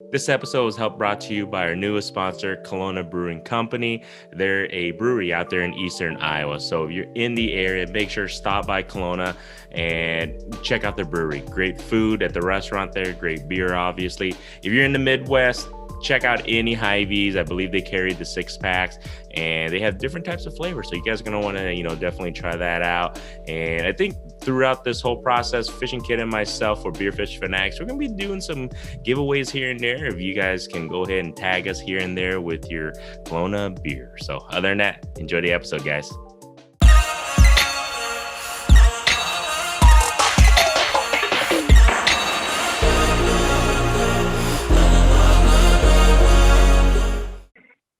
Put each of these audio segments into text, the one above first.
This episode was helped brought to you by our newest sponsor, Kalona Brewing Company. They're a brewery out there in Eastern Iowa. So if you're in the area, make sure to stop by Kalona and check out their brewery. Great food at the restaurant there, great beer, obviously. If you're in the Midwest, check out any Hy-Vees. I believe they carry the 6-packs, and they have different types of flavors. So you guys are going to want to, definitely try that out. And I think throughout this whole process, Fishing Kid and myself for Beer Fish Fanatics, we're going to be doing some giveaways here and there. If you guys can go ahead and tag us here and there with your Kalona beer. So other than that, enjoy the episode, guys.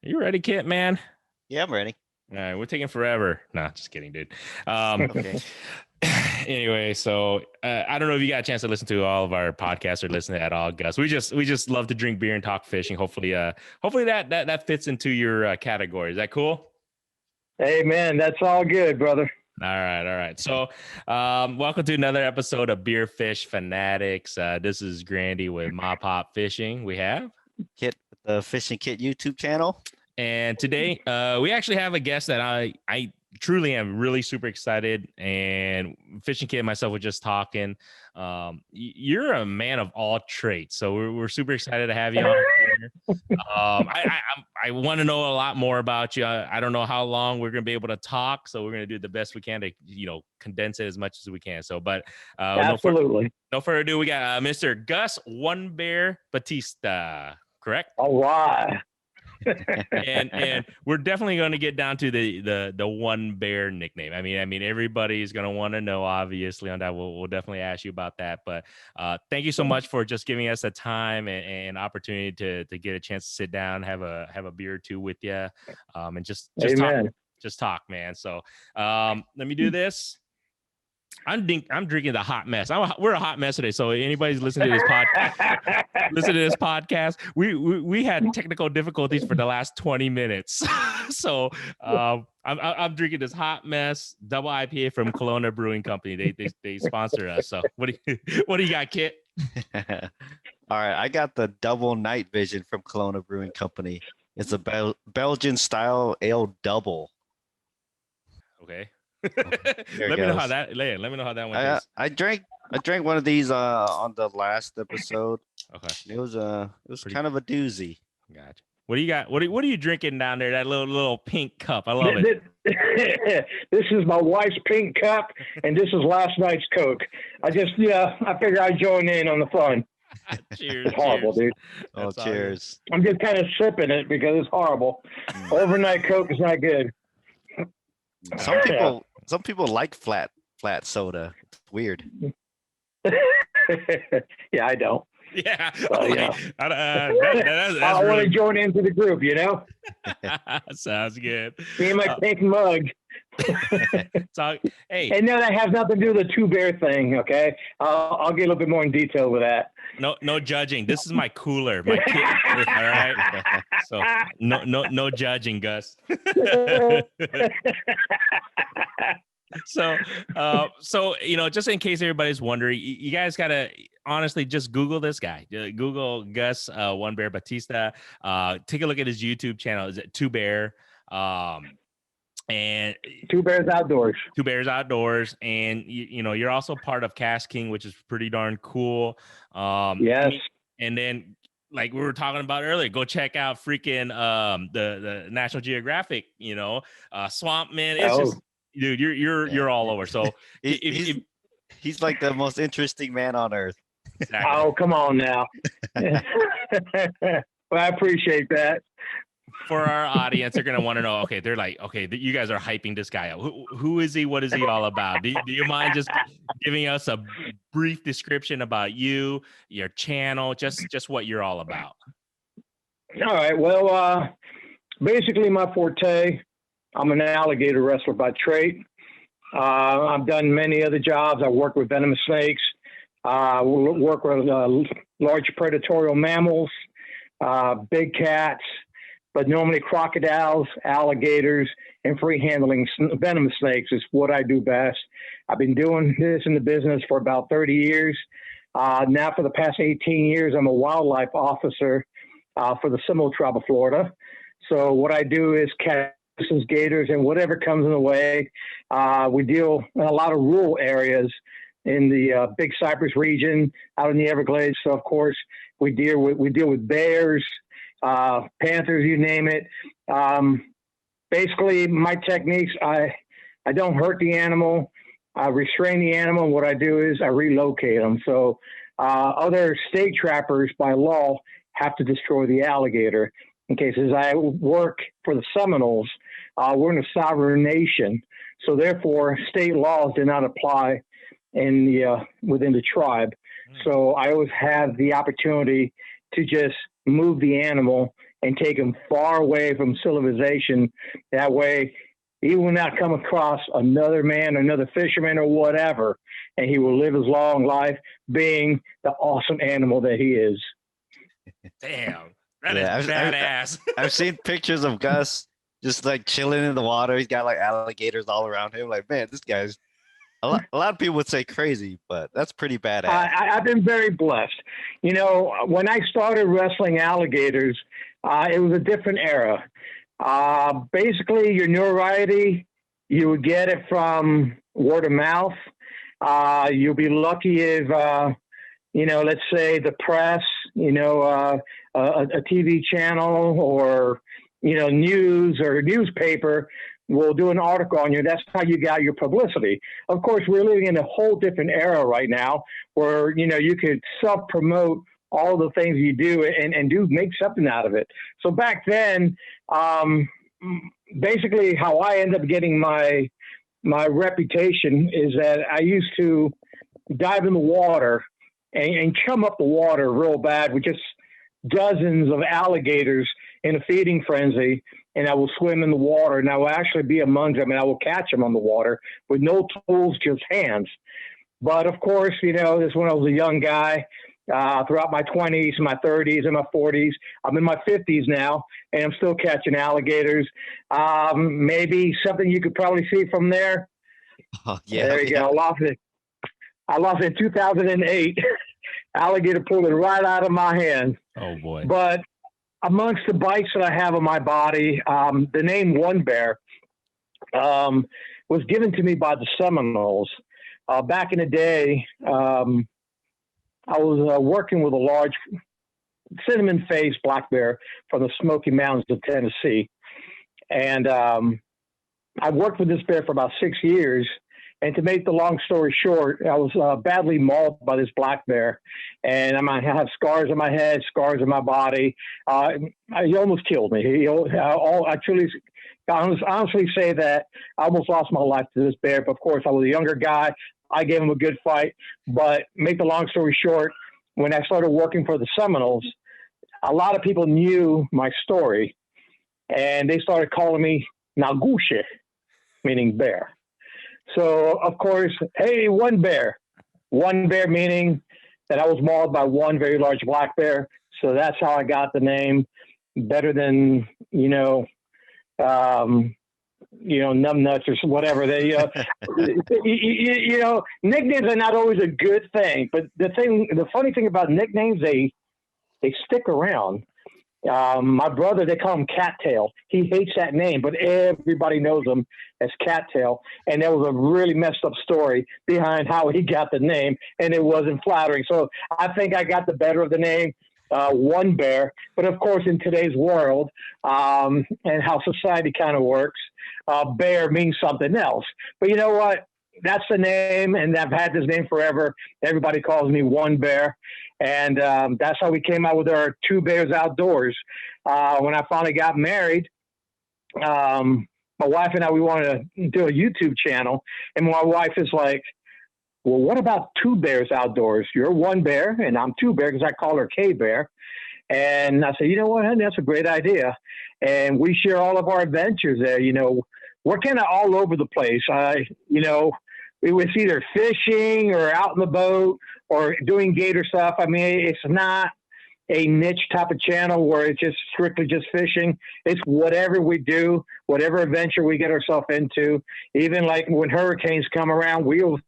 You ready, Kit, man? Yeah, I'm ready. All right, we're taking forever. Nah, just kidding, dude. Okay. Anyway, so I don't know if you got a chance to listen to all of our podcasts or listen at all, Gus. We just love to drink beer and talk fishing. Hopefully that fits into your category. Is that cool? Hey, man, that's all good, brother. All right. So, welcome to another episode of Beer Fish Fanatics. This is Grandy with Ma Pop Fishing. We have Kit with the Fishing Kit YouTube channel. And today, we actually have a guest that I truly am really super excited. And Fishing Kid and myself were just talking. You're a man of all traits, so we're super excited to have you on here. I want to know a lot more about you. I don't know how long we're going to be able to talk, so we're going to do the best we can to condense it as much as we can. So, but absolutely, no further ado, we got Mr. Gus OneBear Batista. Correct? All right. and we're definitely going to get down to the OneBear nickname. I mean, everybody's going to want to know, obviously, on that. We'll definitely ask you about that. But thank you so much for just giving us the time and opportunity to get a chance to sit down, have a beer or two with you, and just talk, man. So let me do this. I'm drinking the hot mess. We're a hot mess today. So anybody's listening to this podcast, we had technical difficulties for the last 20 minutes. So I'm drinking this hot mess double IPA from Kalona Brewing Company. They sponsor us. So what do you got, Kit? All right, I got the double night vision from Kalona Brewing Company. It's a Belgian style ale double. Okay. Let me know how that went. I drank one of these on the last episode. Okay. It was kind of a doozy. Gotcha. What do you got? What are you drinking down there? That little pink cup. I love it. This is my wife's pink cup, and this is last night's Coke. I figure I'd join in on the fun. Cheers. It's horrible, dude. Oh, cheers. I'm just kind of sipping it because it's horrible. Overnight Coke is not good. Some people like flat soda. It's weird. Yeah, I don't. Yeah. Yeah. I want to join into the group, Sounds good. Me and my pink mug. Hey. And no, that has nothing to do with the two bear thing, okay? I'll get a little bit more in detail with that. No judging. This is my cooler, my kit. All right. So no judging, Gus. So just in case everybody's wondering, you guys gotta honestly just Google this guy. Google Gus OneBear Batista. Take a look at his YouTube channel. Is it Two Bear? And Two Bears Outdoors. And you're also part of Kastking, which is pretty darn cool. Yes. And then, like we were talking about earlier, go check out freaking the National Geographic, Swamp Man. It's just, dude, you're all over. So he's like the most interesting man on earth. Exactly. Oh, come on now. Well, I appreciate that. For our audience, they're gonna want to know. Okay, they're like, okay, you guys are hyping this guy up. Who is he? What is he all about? Do you mind just giving us a brief description about you, your channel, just what you're all about? All right. Well, basically, my forte. I'm an alligator wrestler by trade. I've done many other jobs. I work with venomous snakes. Work with large predatory mammals, big cats. But normally crocodiles, alligators, and free-handling venomous snakes is what I do best. I've been doing this in the business for about 30 years. Now for the past 18 years, I'm a wildlife officer for the Seminole Tribe of Florida. So what I do is catch gators and whatever comes in the way. We deal in a lot of rural areas in the Big Cypress region, out in the Everglades. So of course we deal with bears, panthers, you name it. Basically, my techniques, I don't hurt the animal. I restrain the animal. What I do is I relocate them. So other state trappers by law have to destroy the alligator. In cases I work for the Seminoles, we're in a sovereign nation. So therefore, state laws do not apply in the within the tribe. So I always have the opportunity to just move the animal and take him far away from civilization. That way, he will not come across another man, another fisherman, or whatever, and he will live his long life being the awesome animal that he is. Damn, that is badass. I've seen pictures of Gus just like chilling in the water. He's got like alligators all around him. Like, man, this guy's a lot of people would say crazy, but that's pretty badass. I've been very blessed. You know, when I started wrestling alligators, it was a different era. Basically, your notoriety, you would get it from word of mouth. You'll be lucky if, let's say the press, a TV channel or, news or newspaper will do an article on you. That's how you got your publicity. Of course, we're living in a whole different era right now where, you could self-promote all the things you do and do make something out of it. So back then, basically how I end up getting my reputation is that I used to dive in the water and chum up the water real bad with just dozens of alligators in a feeding frenzy. And I will swim in the water and I will actually be among them and I will catch them on the water with no tools, just hands. But of course, this is when I was a young guy. Throughout my 20s, my 30s, and my 40s. I'm in my 50s now, and I'm still catching alligators. Maybe something you could probably see from there. Oh, yeah. There you go. I lost it in 2008. Alligator pulled it right out of my hand. Oh, boy. But amongst the bites that I have on my body, the name OneBear was given to me by the Seminoles. Back in the day, I was working with a large cinnamon-faced black bear from the Smoky Mountains of Tennessee. And I worked with this bear for about 6 years. And to make the long story short, I was badly mauled by this black bear. And I have scars on my head, scars on my body. He almost killed me. I honestly say that I almost lost my life to this bear. But of course, I was a younger guy. I gave him a good fight, but make the long story short, when I started working for the Seminoles, a lot of people knew my story and they started calling me Nagushe, meaning bear. So of course, hey, OneBear meaning that I was mauled by one very large black bear. So that's how I got the name, better than, numbnuts or whatever. They, nicknames are not always a good thing. But the funny thing about nicknames, they stick around. My brother, they call him Cattail. He hates that name, but everybody knows him as Cattail. And there was a really messed up story behind how he got the name, and it wasn't flattering. So I think I got the better of the name. OneBear, but of course in today's world and how society kind of works, bear means something else. But you know what? That's the name, and I've had this name forever. Everybody calls me OneBear, and that's how we came out with our Two Bears Outdoors. When I finally got married, my wife and I, we wanted to do a YouTube channel, and my wife is like, well, what about Two Bears Outdoors? You're OneBear, and I'm Two Bear because I call her K-Bear. And I said, you know what, honey, that's a great idea. And we share all of our adventures there. We're kind of all over the place. It was either fishing or out in the boat or doing gator stuff. I mean, it's not a niche type of channel where it's just strictly just fishing. It's whatever we do, whatever adventure we get ourselves into. Even like when hurricanes come around, we'll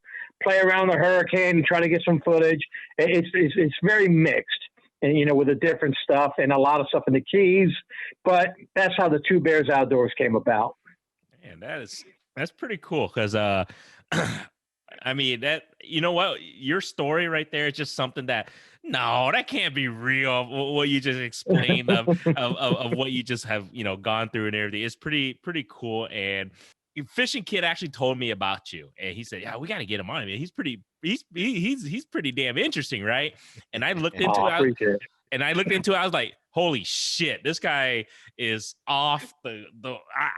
play around the hurricane and try to get some footage. It's very mixed, and with the different stuff and a lot of stuff in the Keys. But that's how the Two Bears Outdoors came about. And that's pretty cool because I mean, that, you know what, your story right there is just something that, no, that can't be real. What you just explained of what you just have, gone through and everything. It's pretty cool. And Fishing Kid actually told me about you, and he said, "Yeah, we got to get him on. I mean, he's pretty damn interesting, right?" And I looked into it. And I looked into it. I was like, "Holy shit, this guy is off the."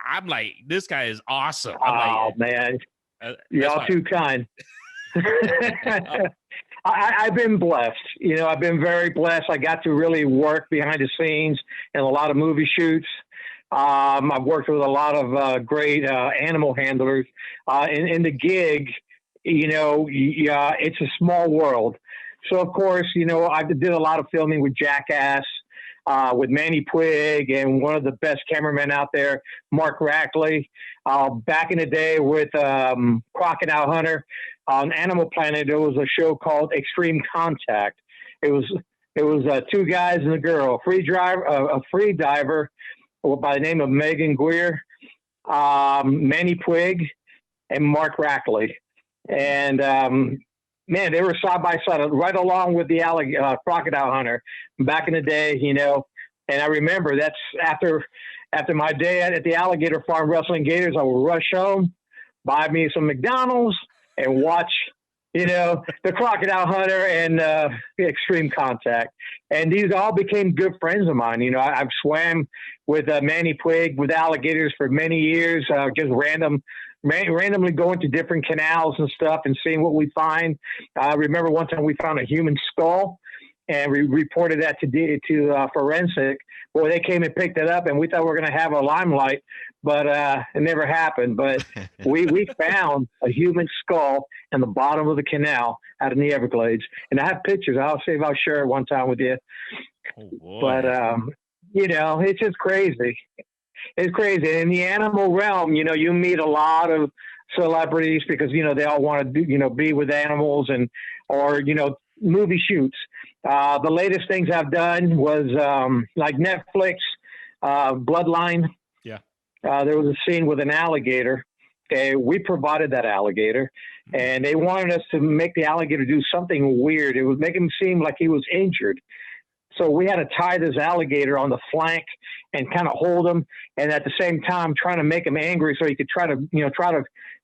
I'm like, "This guy is awesome." I'm man, y'all too kind. I've been blessed. I've been very blessed. I got to really work behind the scenes in a lot of movie shoots. I've worked with a lot of great animal handlers. In the gig, it's a small world. So, of course, I did a lot of filming with Jackass, with Manny Puig, and one of the best cameramen out there, Mark Rackley. Back in the day with Crocodile Hunter on Animal Planet, there was a show called Extreme Contact. It was two guys and a girl, a free diver by the name of Megan Guier, Manny Puig, and Mark Rackley. And man, they were side by side, right along with the Crocodile Hunter back in the day, And I remember that's after my day at the alligator farm wrestling gators, I would rush home, buy me some McDonald's, and watch, the Crocodile Hunter and Extreme Contact. And these all became good friends of mine. I've swam with Manny Puig with alligators for many years, just randomly going to different canals and stuff and seeing what we find. I remember one time we found a human skull, and we reported that to forensic. Well, they came and picked it up, and we thought we were going to have a limelight, but it never happened. But we found a human skull in the bottom of the canal out in the Everglades, and I have pictures. I'll see if I'll share it one time with you. Oh, boy. But it's just crazy. It's crazy. In the animal realm, you meet a lot of celebrities because, they all want to be with animals or movie shoots. The latest things I've done was like Netflix, Bloodline. Yeah. There was a scene with an alligator. Okay. We provided that alligator, and they wanted us to make the alligator do something weird. It would make him seem like he was injured. So we had to tie this alligator on the flank and kind of hold him, and at the same time trying to make him angry so he could try to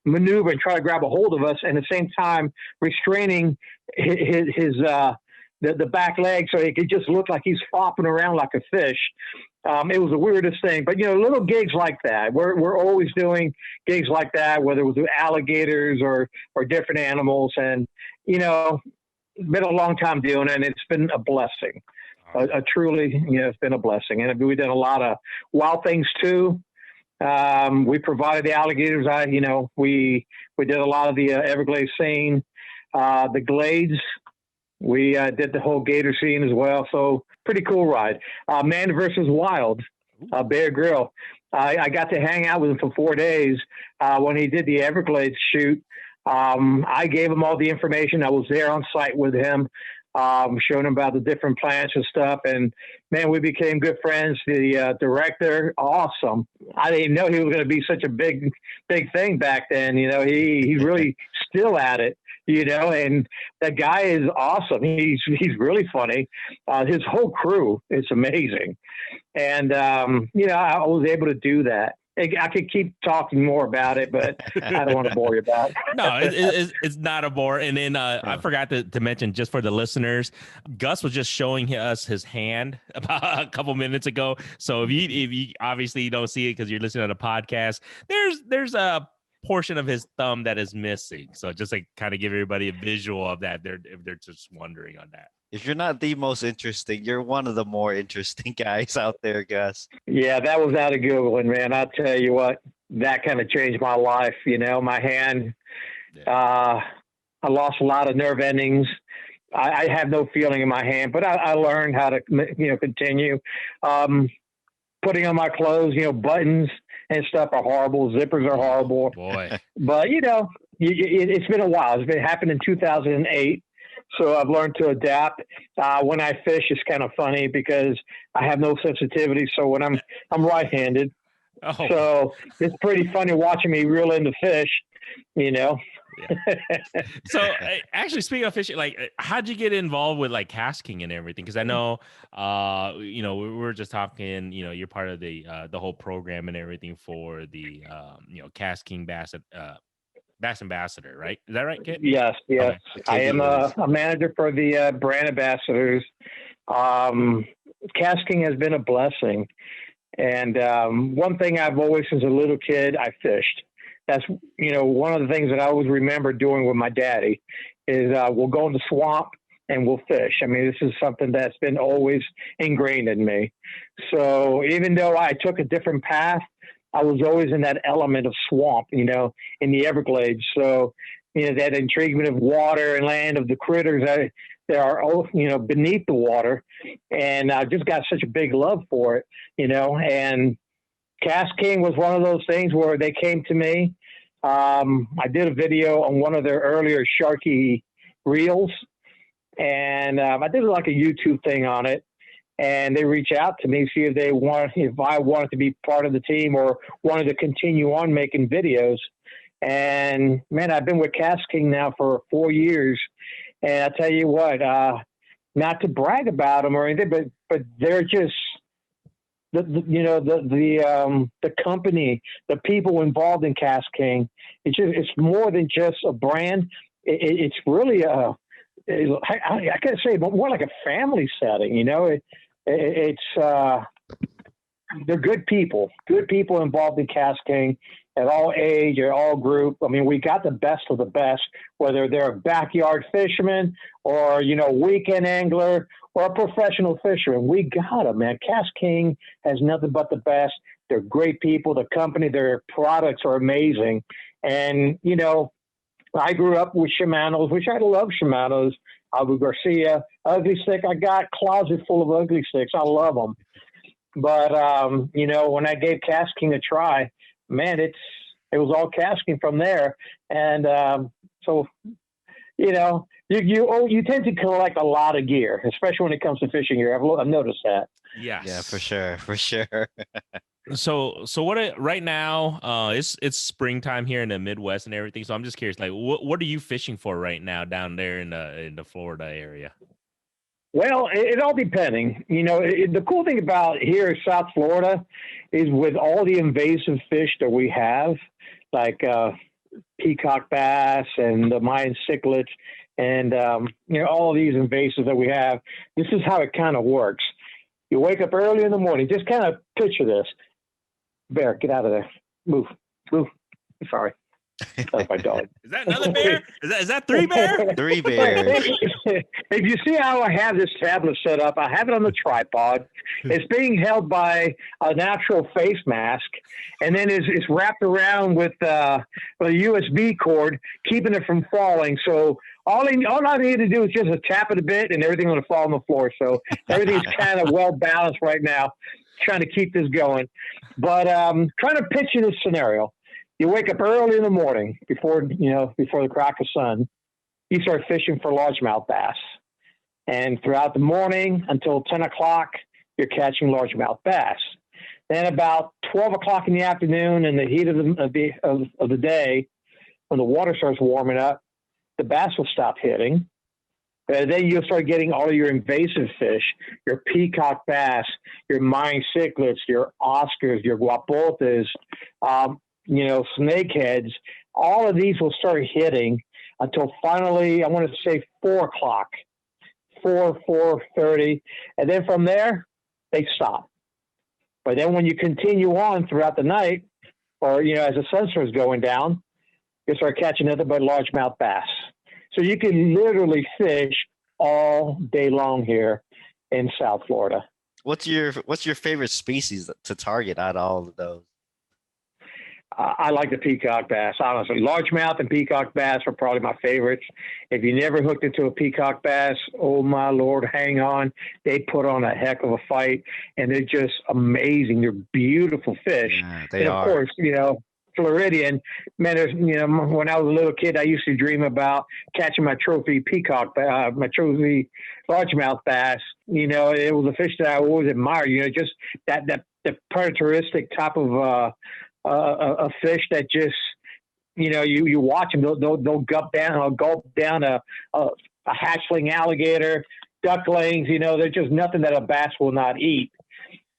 maneuver and try to grab a hold of us, and at the same time restraining his the back leg so he could just look like he's flopping around like a fish. It was the weirdest thing, but little gigs like that. We're always doing gigs like that, whether it was with alligators or different animals, and been a long time doing it, and it's been a blessing. Truly, it's been a blessing. And we did a lot of wild things too. We provided the alligators. We did a lot of the Everglades scene, the Glades. We did the whole gator scene as well. So pretty cool ride. Man versus Wild, Bear Grylls. I got to hang out with him for 4 days when he did the Everglades shoot. I gave him all the information. I was there on site with him. Showing him about the different plants and stuff. And man, we became good friends. The director, awesome. I didn't even know he was going to be such a big thing back then. He's really still at it, and that guy is awesome. He's really funny. His whole crew is amazing. And, I was able to do that. I could keep talking more about it, but I don't want to bore you about it. No, it's not a bore. And then I forgot to mention, just for the listeners, Gus was just showing us his hand about a couple minutes ago. So if you obviously you don't see it because you're listening to the podcast, there's a portion of his thumb that is missing. So just like kind of give everybody a visual of that. If they're just wondering on that. If you're not the most interesting, you're one of the more interesting guys out there, Gus. Yeah, that was out of Googling, man. I'll tell you what, that kind of changed my life. My hand, I lost a lot of nerve endings. I have no feeling in my hand, but I learned how to, continue. Putting on my clothes, buttons and stuff are horrible. Zippers are horrible. Boy. But, it's been a while. It's been happened in 2008. So I've learned to adapt. When I fish, it's kind of funny because I have no sensitivity. So when I'm right-handed, so it's pretty funny watching me reel in the fish, you know. Yeah. So actually, speaking of fishing, like, how'd you get involved with like casting and everything? Because I know, you know, we were just talking. You know, you're part of the whole program and everything for the you know, Kastking Bass Ambassador, right? Is that right, Kit? Yes. Okay. I am a manager for the brand ambassadors. Casting has been a blessing. And one thing I've always, since a little kid, I fished. That's, you know, one of the things that I always remember doing with my daddy is we'll go in the swamp and we'll fish. I mean, this is something that's been always ingrained in me. So even though I took a different path, I was always in that element of swamp, you know, in the Everglades. So, you know, that intriguement of water and land, of the critters that are, you know, beneath the water. And I just got such a big love for it, you know. And Kastking was one of those things where they came to me. I did a video on one of their earlier Sharky reels, and I did like a YouTube thing on it. And they reached out to me, see if I wanted to be part of the team or wanted to continue on making videos. And man, I've been with Kastking now for 4 years, and I tell you what, not to brag about them or anything, but they're just the company, the people involved in Kastking. It's more than just a brand. It's really I gotta say, more like a family setting. You know, they're good people involved in Kastking at all age, at all group. I mean, we got the best of the best, whether they're a backyard fisherman or, you know, weekend angler or a professional fisherman. We got them, man. Kastking has nothing but the best. They're great people. The company, their products are amazing. And, you know, I grew up with Shimano's, which I love Shimano's. Abu Garcia, ugly stick. I got closet full of ugly sticks. I love them. But, you know, when I gave Kastking a try, man, it was all Kastking from there. And so, you know, you tend to collect a lot of gear, especially when it comes to fishing gear. I've noticed that. Yes. Yeah, for sure. So what right now, it's springtime here in the Midwest and everything. So I'm just curious, like, what are you fishing for right now down there in the Florida area? Well, it all depending. You know, the cool thing about here in South Florida is with all the invasive fish that we have, like peacock bass and the Mayan cichlids, and you know, all of these invasives that we have. This is how it kind of works. You wake up early in the morning. Just kind of picture this. Bear, get out of there. Move. Sorry. That's my dog. Is that another bear? Is that 3 bear? 3 bears. If you see how I have this tablet set up, I have it on the tripod. It's being held by a natural face mask, and then it's wrapped around with a USB cord, keeping it from falling. So all I need to do is just tap it a bit, and everything's going to fall on the floor. So everything's kind of well balanced right now, trying to keep this going. But trying to picture this scenario. You wake up early in the morning before the crack of sun. You start fishing for largemouth bass. And throughout the morning until 10 o'clock, you're catching largemouth bass. Then about 12 o'clock in the afternoon, in the heat of the day, when the water starts warming up, the bass will stop hitting. Then you'll start getting all of your invasive fish, your peacock bass, your Mayan cichlids, your Oscars, your guapotes, you know, snakeheads. All of these will start hitting until finally, I want to say 4 o'clock, 4:30. And then from there, they stop. But then when you continue on throughout the night, or, you know, as the sun starts going down, you start catching nothing but largemouth bass. So you can literally fish all day long here in South Florida. What's your favorite species to target out of all of those? I like the peacock bass, honestly. Largemouth and peacock bass are probably my favorites. If you never hooked into a peacock bass, oh my Lord, hang on. They put on a heck of a fight, and they're just amazing. They're beautiful fish. Yeah, they are. Of course, you know, Floridian. Man, when I was a little kid, I used to dream about catching my trophy peacock, my trophy largemouth bass. It was a fish that I always admired. Just that the predatoristic type of a fish that just, you watch them, they'll gulp down a hatchling alligator, ducklings. They're just nothing that a bass will not eat.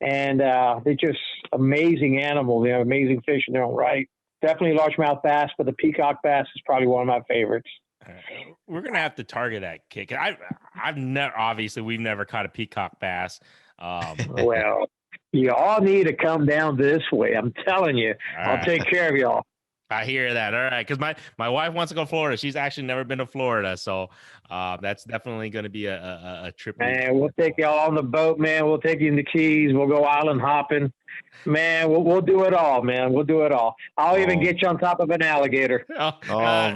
And they're just amazing animals. They're amazing fish in their own right. Definitely largemouth bass, but the peacock bass is probably one of my favorites. We're gonna have to target that kid. I've never, obviously, we've never caught a peacock bass. Well, you all need to come down this way. I'm telling you, I'll take care of y'all. I hear that. All right. Because my wife wants to go to Florida. She's actually never been to Florida. So that's definitely going to be a trip. Man, we'll take y'all on the boat, man. We'll take you in the Keys. We'll go island hopping. Man, we'll do it all, man. We'll do it all. I'll even get you on top of an alligator. Man. I'm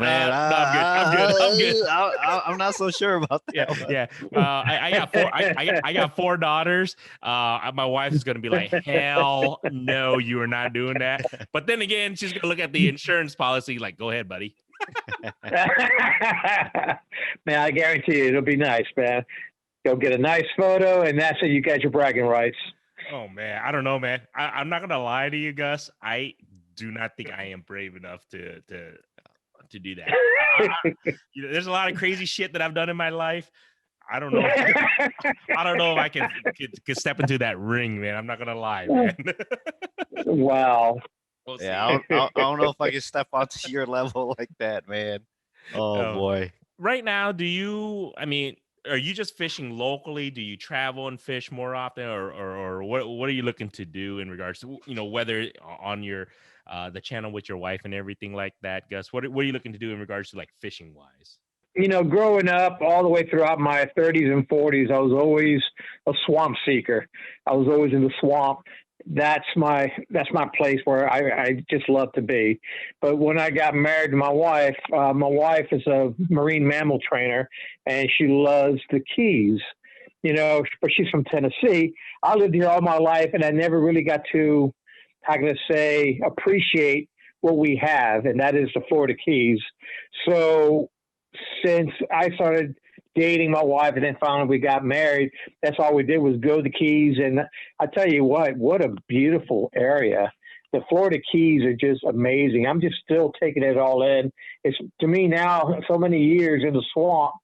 good. I'm not so sure about that. Yeah. I got 4 daughters. My wife is going to be like, hell no, you are not doing that. But then again, she's going to look at the insurance policy like, go ahead, buddy. Man, I guarantee you it'll be nice, man. Go get a nice photo, and that's it. You got your bragging rights. Oh, man. I don't know, man. I'm not going to lie to you, Gus. I do not think I am brave enough to do that. There's a lot of crazy shit that I've done in my life. I don't know. I don't know if I can step into that ring, man. I'm not going to lie, man. Wow. We'll I don't know if I can step onto your level like that, man. Oh, boy. Right now, are you just fishing locally? Do you travel and fish more often, or what are you looking to do in regards to, whether on your the channel with your wife and everything like that, Gus? What are you looking to do in regards to like fishing wise? Growing up all the way throughout my 30s and 40s, I was always a swamp seeker. I was always in the swamp. That's my place where I just love to be. But when I got married to my wife is a marine mammal trainer, and she loves the Keys, but she's from Tennessee. I lived here all my life, and I never really got to, how can I say, appreciate what we have, and that is the Florida Keys. So since I started dating my wife and then finally we got married, that's all we did was go to the Keys. And I tell you what a beautiful area. The Florida Keys are just amazing. I'm just still taking it all in. It's, to me now, so many years in the swamp,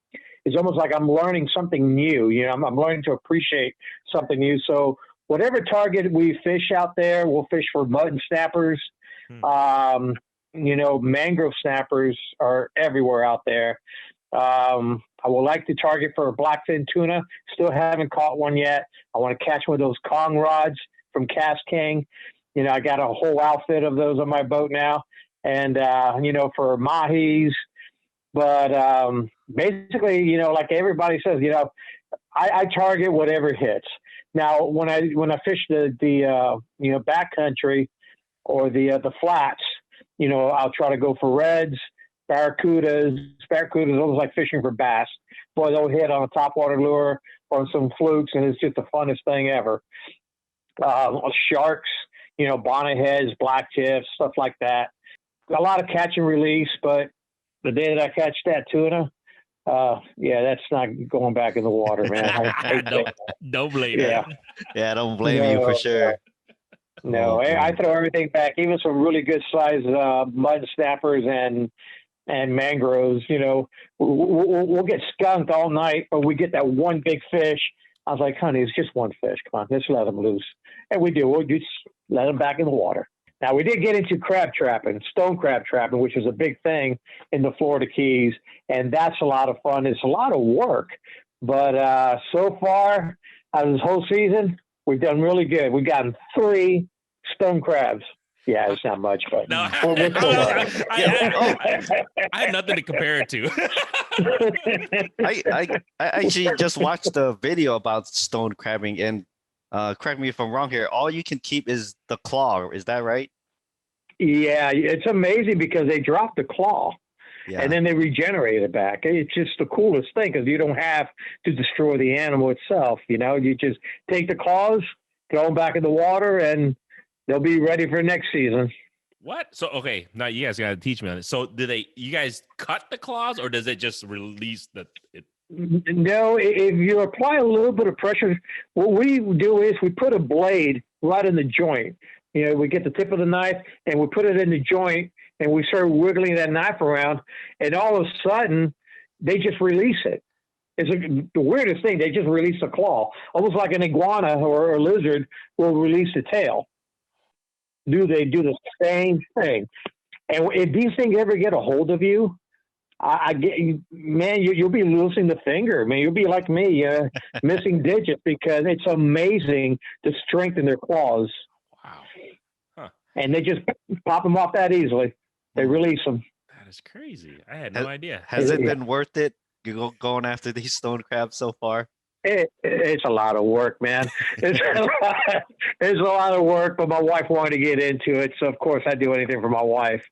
it's almost like I'm learning something new. I'm learning to appreciate something new. So whatever target we fish out there, we'll fish for mud snappers. Mangrove snappers are everywhere out there. I would like to target for a blackfin tuna. Still haven't caught one yet. I want to catch one of those Kong rods from Kastking. I got a whole outfit of those on my boat now. And, for mahis. But basically, like everybody says, I target whatever hits. Now, when I fish the backcountry or the flats, I'll try to go for reds, barracudas. Barracudas is almost like fishing for bass. Boy, they'll hit on a topwater lure or some flukes, and it's just the funnest thing ever. Sharks, bonnetheads, black tips, stuff like that. A lot of catch and release, but the day that I catch that tuna, that's not going back in the water, man. Don't blame you. Yeah, don't blame you for sure. No, I throw everything back, even some really good sized mud snappers and mangroves. We'll get skunked all night, but we get that one big fish. I was like, honey, it's just one fish. Come on, let's let them loose. And we do. We'll just let them back in the water. Now, we did get into crab trapping, stone crab trapping, which is a big thing in the Florida Keys, and that's a lot of fun. It's a lot of work, but so far, out of this whole season, we've done really good. We've gotten 3 stone crabs. Yeah, it's not much, but no, I have nothing to compare it to. I actually just watched a video about stone crabbing, and correct me if I'm wrong here. All you can keep is the claw. Is that right? Yeah, it's amazing because they drop the claw. Yeah. And then they regenerate it back. It's just the coolest thing because you don't have to destroy the animal itself. You just take the claws, throw them back in the water, and they'll be ready for next season. What? So okay, now you guys gotta teach me on this. So you guys cut the claws, or does it just release it? No, if you apply a little bit of pressure, what we do is we put a blade right in the joint. We get the tip of the knife and we put it in the joint and we start wiggling that knife around, and all of a sudden they just release it. It's the weirdest thing. They just release the claw, almost like an iguana or a lizard will release the tail. They do the same thing? And if these things ever get a hold of you, you'll be losing the finger. Man, you'll be like me, missing digits, because it's amazing the strength in their claws. Wow. Huh. And they just pop them off that easily. They release them. That is crazy. I had no idea. Has it been worth it going after these stone crabs so far? It's a lot of work, man. It's a lot of work, but my wife wanted to get into it, so of course I do anything for my wife.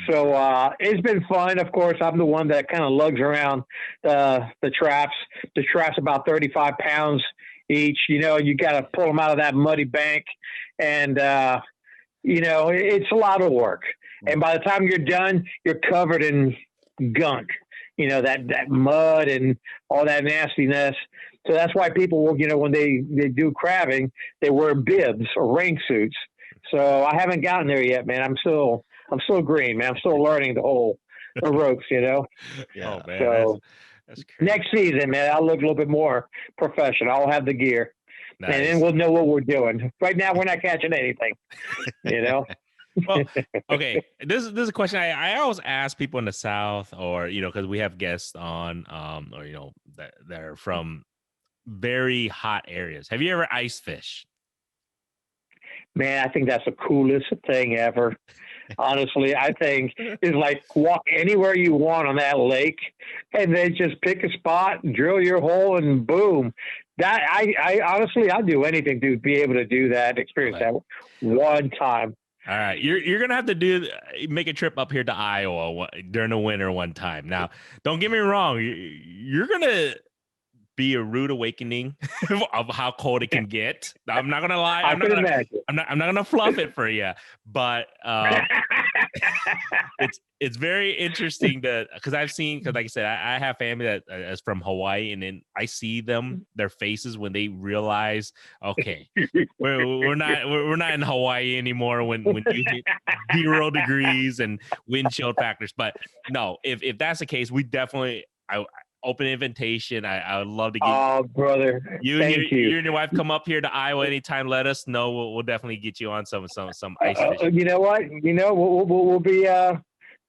So it's been fun. Of course, I'm the one that kind of lugs around the traps. The traps about 35 pounds each. You got to pull them out of that muddy bank, and it's a lot of work. And by the time you're done, you're covered in gunk. That mud and all that nastiness. So that's why people will, when they do crabbing, they wear bibs or rain suits. So I haven't gotten there yet, man. I'm still green, man. I'm still learning the ropes, Yeah. Oh, man. So that's crazy. Next season, man, I'll look a little bit more professional. I'll have the gear. Nice. And then we'll know what we're doing. Right now, we're not catching anything, Well, okay. This is a question I always ask people in the South, or because we have guests on, or that they're from very hot areas. Have you ever ice fished? Man, I think that's the coolest thing ever. Honestly, I think it's like walk anywhere you want on that lake, and then just pick a spot, drill your hole, and boom. That I honestly, I'll do anything to be able to do that, experience that one time. All right, you're gonna have to make a trip up here to Iowa during the winter one time. Now, don't get me wrong, you're gonna be a rude awakening of how cold it can get. I'm not gonna lie. I'm not gonna fluff it for you, but it's very interesting because like I said, I have family that is from Hawaii, and then I see their faces when they realize, okay, we're not in Hawaii anymore when you hit 0 degrees and wind chill factors. But no, if that's the case, we definitely open invitation. I would love to get brother. You and your wife come up here to Iowa anytime. Let us know. We'll definitely get you on some ice fishing. You know what?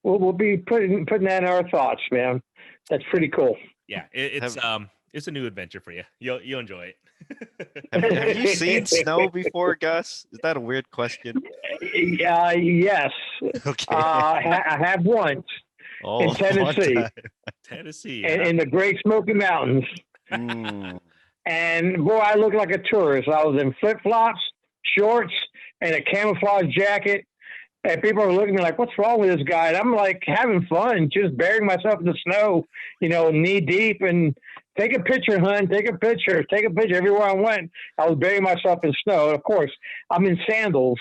We'll be putting that in our thoughts, man. That's pretty cool. Yeah, it's a new adventure for you. You'll enjoy it. Have you seen snow before, Gus? Is that a weird question? Yes. Okay. I have once. In Tennessee, in the Great Smoky Mountains. And boy, I looked like a tourist. I was in flip-flops, shorts, and a camouflage jacket. And people are looking at me like, what's wrong with this guy? And I'm like having fun, just burying myself in the snow, knee deep, and take a picture, hun. Take a picture everywhere I went. I was burying myself in snow. And of course, I'm in sandals.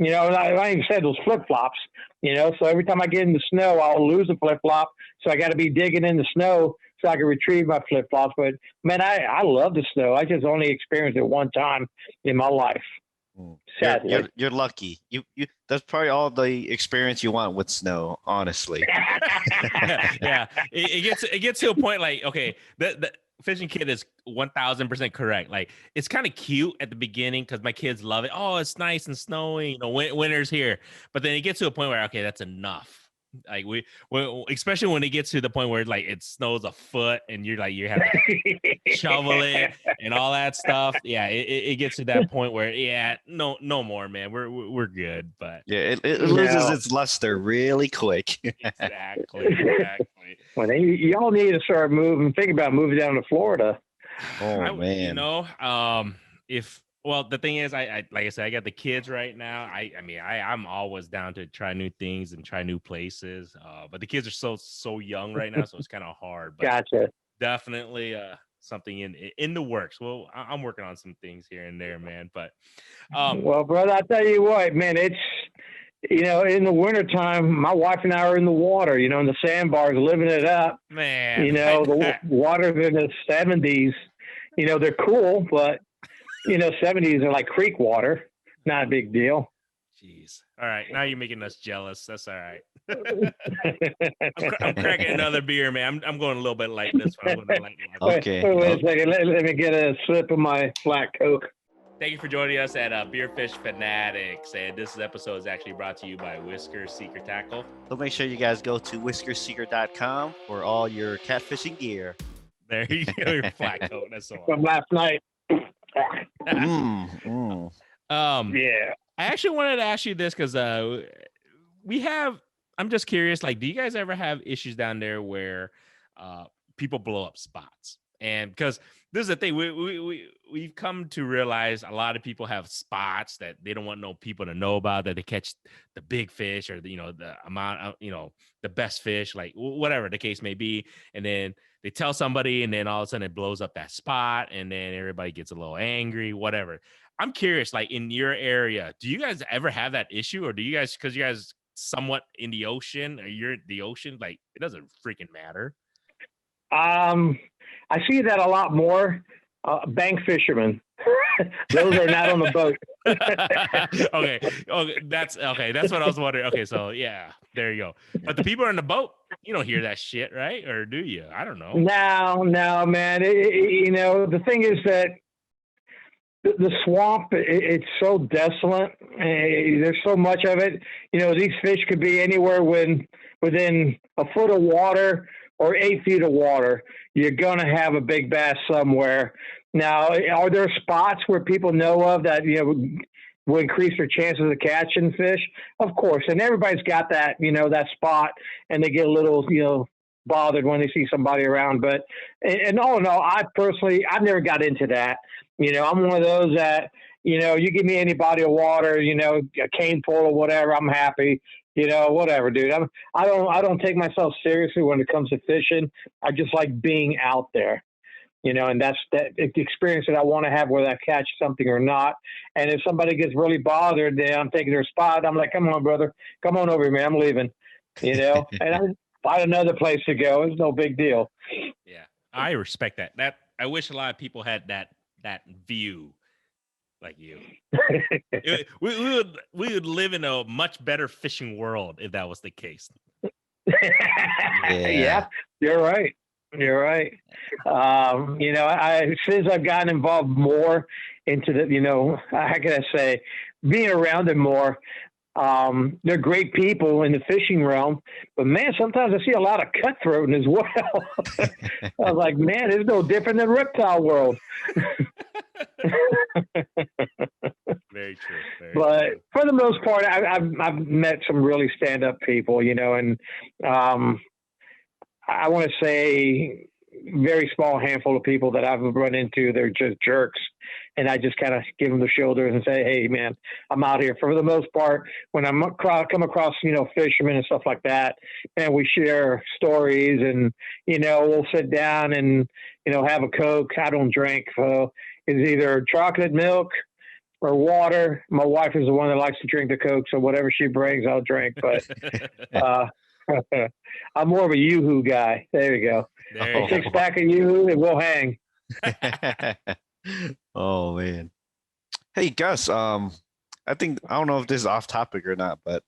I even said those flip-flops, so every time I get in the snow, I'll lose a flip-flop. So I got to be digging in the snow so I can retrieve my flip-flops. But, man, I love the snow. I just only experienced it one time in my life. Sadly. You're lucky. You that's probably all the experience you want with snow, honestly. Yeah. It gets to a point like, okay, the Fishing Kid is 1000% correct. Like, it's kind of cute at the beginning because my kids love it. Oh, it's nice and snowy. Winter's here. But then it gets to a point where, okay, that's enough. Like especially when it gets to the point where like it snows a foot and you have to shovel it and all that stuff. Yeah, it gets to that point where no more, man. We're good. But yeah, it loses its luster really quick. Exactly. Well, y'all need to start think about moving down to Florida. Oh man. Well, the thing is, I like I said, I got the kids right now. I'm always down to try new things and try new places. But the kids are so young right now, so it's kind of hard. But gotcha. Definitely something in the works. Well, I'm working on some things here and there, man. But well, brother, I tell you what, man, in the wintertime, my wife and I are in the water, in the sandbars, living it up. Man. The water's in the 70s. They're cool, but, 70s are like creek water. Not a big deal. Jeez. All right. Now you're making us jealous. That's all right. I'm cracking another beer, man. I'm going a little bit like this one. I'm going to Okay. Wait a second. Let me get a sip of my Black Coke. Thank you for joining us at Beer Fish Fanatics. And this episode is actually brought to you by Whisker Secret Tackle. So make sure you guys go to whiskersecret.com for all your catfishing gear. There you go. Your flat coat. That's so from last night. Yeah. I actually wanted to ask you this because I'm just curious, like, do you guys ever have issues down there where people blow up spots? And because this is the thing, we've come to realize a lot of people have spots that they don't want people to know about, that they catch the big fish or the amount of, the best fish, like whatever the case may be. And then they tell somebody, and then all of a sudden it blows up that spot, and then everybody gets a little angry, whatever. I'm curious, like in your area, do you guys ever have that issue, or do you guys, because you guys somewhat in the ocean, or you're in the ocean, like it doesn't freaking matter? I see that a lot more. Bank fishermen. Those are not on the boat. Okay. That's what I was wondering. Okay, so yeah, there you go. But the people on the boat, you don't hear that shit, right? Or do you? I don't know. No, man. The thing is that the swamp, it's so desolate. There's so much of it. These fish could be anywhere within a foot of water or 8 feet of water. You're going to have a big bass somewhere. Now, are there spots where people know of that, will increase their chances of catching fish? Of course. And everybody's got that, that spot, and they get a little, bothered when they see somebody around. But, and all in all, I've never got into that. I'm one of those that, you give me any body of water, a cane pole or whatever, I'm happy. Whatever, dude. I don't take myself seriously when it comes to fishing. I just like being out there, and that's the experience that I want to have, whether I catch something or not. And if somebody gets really bothered, then I'm taking their spot. I'm like, come on, brother, come on over here, man. I'm leaving, and I find another place to go. It's no big deal. Yeah, I respect that. I wish a lot of people had that view. Like you, we would live in a much better fishing world if that was the case. Yeah, you're right. Since I've gotten involved more into the, how can I say, being around them more. They're great people in the fishing realm, but man, sometimes I see a lot of cutthroating as well. I was like, man, it's no different than reptile world. Very true. But for the most part, I've met some really stand-up people, and I want to say very small handful of people that I've run into. They're just jerks, and I just kind of give them the shoulders and say, hey, man, I'm out here. For the most part, when I come across, fishermen and stuff like that, and we share stories, and, we'll sit down and, have a Coke. I don't drink. So it's either chocolate milk or water. My wife is the one that likes to drink the Coke, so whatever she brings, I'll drink. But I'm more of a Yoo-hoo guy. There you go. A six-pack of Yoo-hoo, and we'll hang. Oh, man. Hey, Gus, I don't know if this is off topic or not, but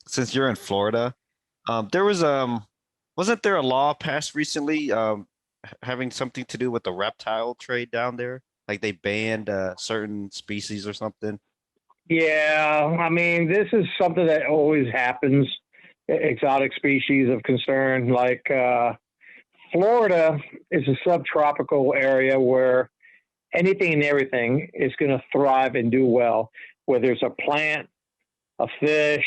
since you're in Florida, there was wasn't there a law passed recently having something to do with the reptile trade down there? Like they banned certain species or something? Yeah, I mean, this is something that always happens, exotic species of concern. Like Florida is a subtropical area where anything and everything is going to thrive and do well, whether it's a plant, a fish,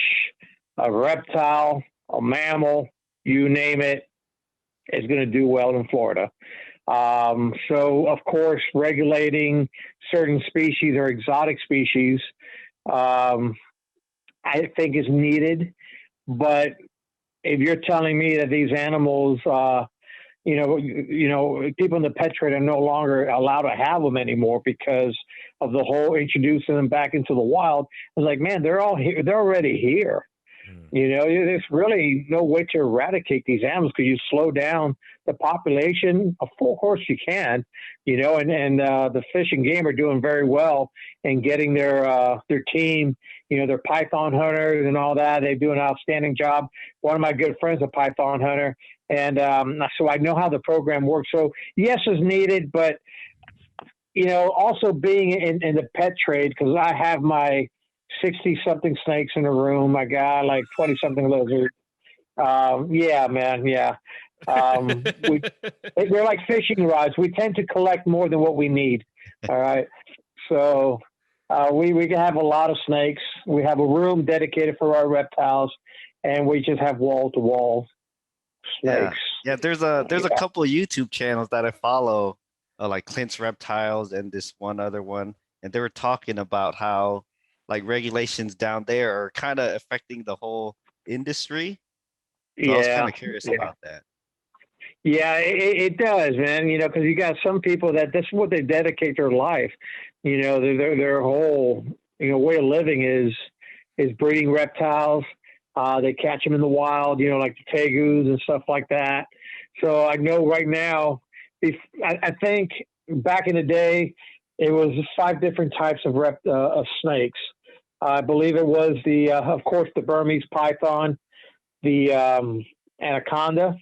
a reptile, a mammal, you name it, is going to do well in Florida. So, of course, regulating certain species or exotic species, I think is needed. But if you're telling me that these animals, people in the pet trade are no longer allowed to have them anymore because of the whole introducing them back into the wild, I was like, man, they're all here. They're already here. You know, there's really no way to eradicate these animals because you slow down the population. Of course you can, you know, and the Fish and Game are doing very well in getting their team, you know, their python hunters and all that. They do an outstanding job. One of my good friends, a python hunter. And so I know how the program works. So yes, is needed, but, you know, also being in the pet trade, because I have my 60-something snakes in a room. I got like 20-something lizards. Yeah, man. Yeah. They're like fishing rods. We tend to collect more than what we need. All right. So we have a lot of snakes. We have a room dedicated for our reptiles, and we just have wall-to-wall snakes. Yeah. There's a couple of YouTube channels that I follow, like Clint's Reptiles and this one other one, and they were talking about how like regulations down there are kind of affecting the whole industry. So I was kind of curious about that. Yeah, it does, man. You know, because you got some people that's what they dedicate their life. You know, their whole way of living is breeding reptiles. They catch them in the wild. You know, like the tegus and stuff like that. So I know right now, I think back in the day, it was 5 different types of snakes. I believe it was of course, the Burmese python, the anaconda,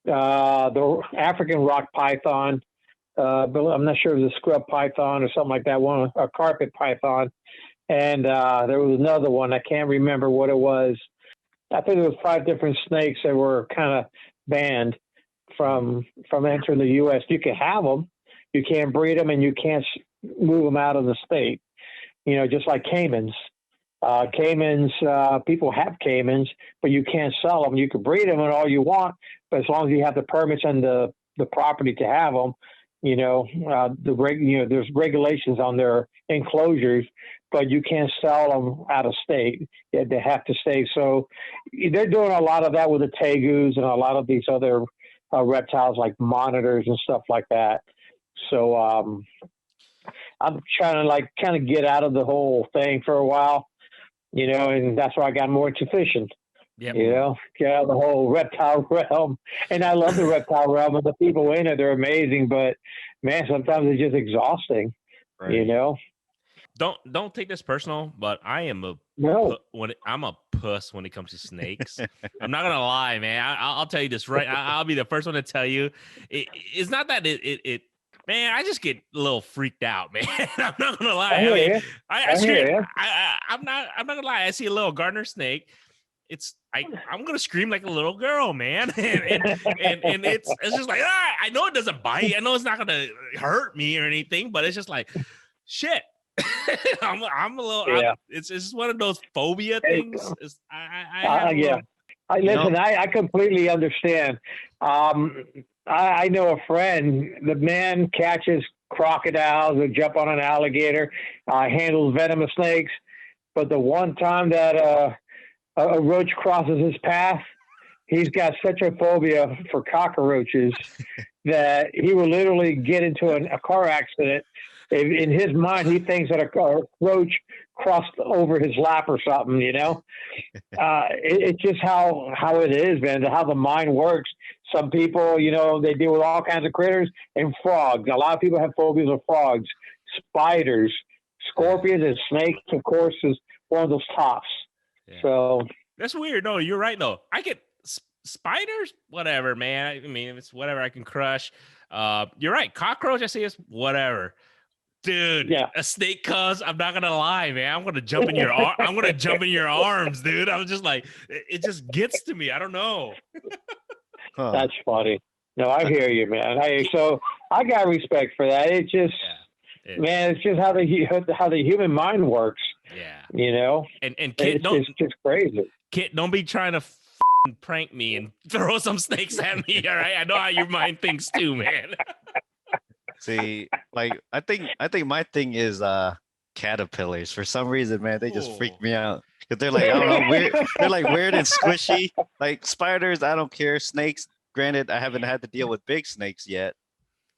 the African rock python, but I'm not sure if it was a scrub python or something like that, a carpet python. And there was another one. I can't remember what it was. I think there was 5 different snakes that were kind of banned from entering the U.S. You can have them. You can't breed them, and you can't move them out of the state. You know, just like caimans. People have caimans, but you can't sell them. You can breed them and all you want, but as long as you have the permits and the property to have them, you know, there's regulations on their enclosures, but you can't sell them out of state. They have to stay. So they're doing a lot of that with the tegus and a lot of these other reptiles like monitors and stuff like that. So I'm trying to kind of get out of the whole thing for a while, you know, and that's why I got more into fishing. Yep. You know, get out of the whole reptile realm. And I love the reptile realm, and the people in it, they're amazing. But man, sometimes it's just exhausting. Right. You know. Don't take this personal, but I'm a puss when it comes to snakes. I'm not gonna lie, man. I'll tell you this right. I'll be the first one to tell you. It's not that it. Man, I just get a little freaked out, man. I'm not gonna lie. I'm not gonna lie. I see a little gardener snake. I'm gonna scream like a little girl, man. and it's just like, I know it doesn't bite. I know it's not gonna hurt me or anything, but it's just like, shit. I'm a little. Yeah. It's just one of those phobia things. I completely understand. I know a friend. The man catches crocodiles or jump on an alligator, handles venomous snakes. But the one time that a roach crosses his path, he's got such a phobia for cockroaches that he will literally get into a car accident. In his mind, he thinks that a roach crossed over his lap or something, you know. It's just how it is, man, how the mind works. Some people, you know, they deal with all kinds of critters and frogs. A lot of people have phobias of frogs, spiders, scorpions, and snakes, of course, is one of those tops. Yeah. So that's weird. No, you're right, though. I get spiders, whatever, man. I mean, it's whatever I can crush. You're right. Cockroach, I say it's whatever. Dude, yeah. A snake comes. I'm not gonna lie, man. I'm gonna jump in your I'm gonna jump in your arms, dude. I'm just like, it just gets to me. I don't know. That's funny. No, I hear you, man. So I got respect for that. It just, man, it's just how the human mind works. Yeah, you know. And kid, it's just crazy. Kid, don't be trying to prank me and throw some snakes at me. All right, I know how your mind thinks too, man. See, like I think my thing is caterpillars. For some reason, man, they just freak me out because they're like, I don't know, weird. They're like weird and squishy. Like spiders, I don't care. Snakes, granted, I haven't had to deal with big snakes yet.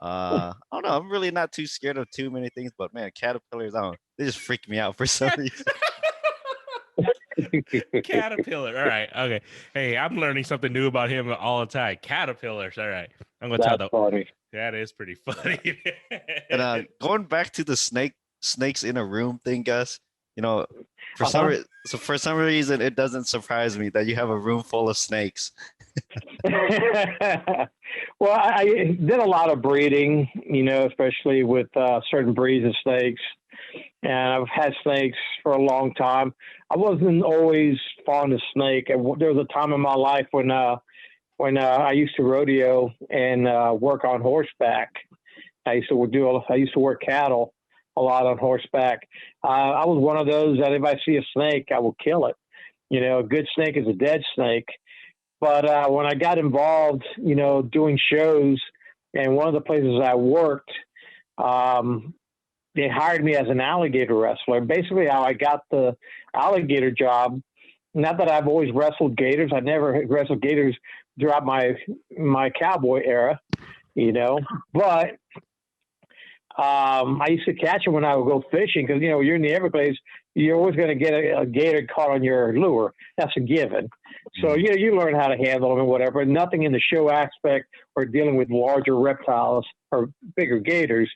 I don't know. I'm really not too scared of too many things, but man, caterpillars, they just freak me out for some reason. Caterpillar. All right. Okay. Hey, I'm learning something new about him all the time. Caterpillars. All right. I'm gonna tell That's funny. That is pretty funny. And going back to the snakes in a room thing, Gus. You know, for some reason, it doesn't surprise me that you have a room full of snakes. Well, I did a lot of breeding, especially with certain breeds of snakes. And I've had snakes for a long time. I wasn't always fond of snake. There was a time in my life when I used to rodeo and work on horseback. I used to work cattle a lot on horseback. I was one of those that if I see a snake, I will kill it. A good snake is a dead snake. But when I got involved, doing shows, and one of the places I worked, they hired me as an alligator wrestler. Basically, how I got the alligator job. Not that I've always wrestled gators. I never wrestled gators throughout my cowboy era, But I used to catch them when I would go fishing because, you're in the Everglades. You're always going to get a gator caught on your lure. That's a given. So, you learn how to handle them and whatever. Nothing in the show aspect or dealing with larger reptiles or bigger gators.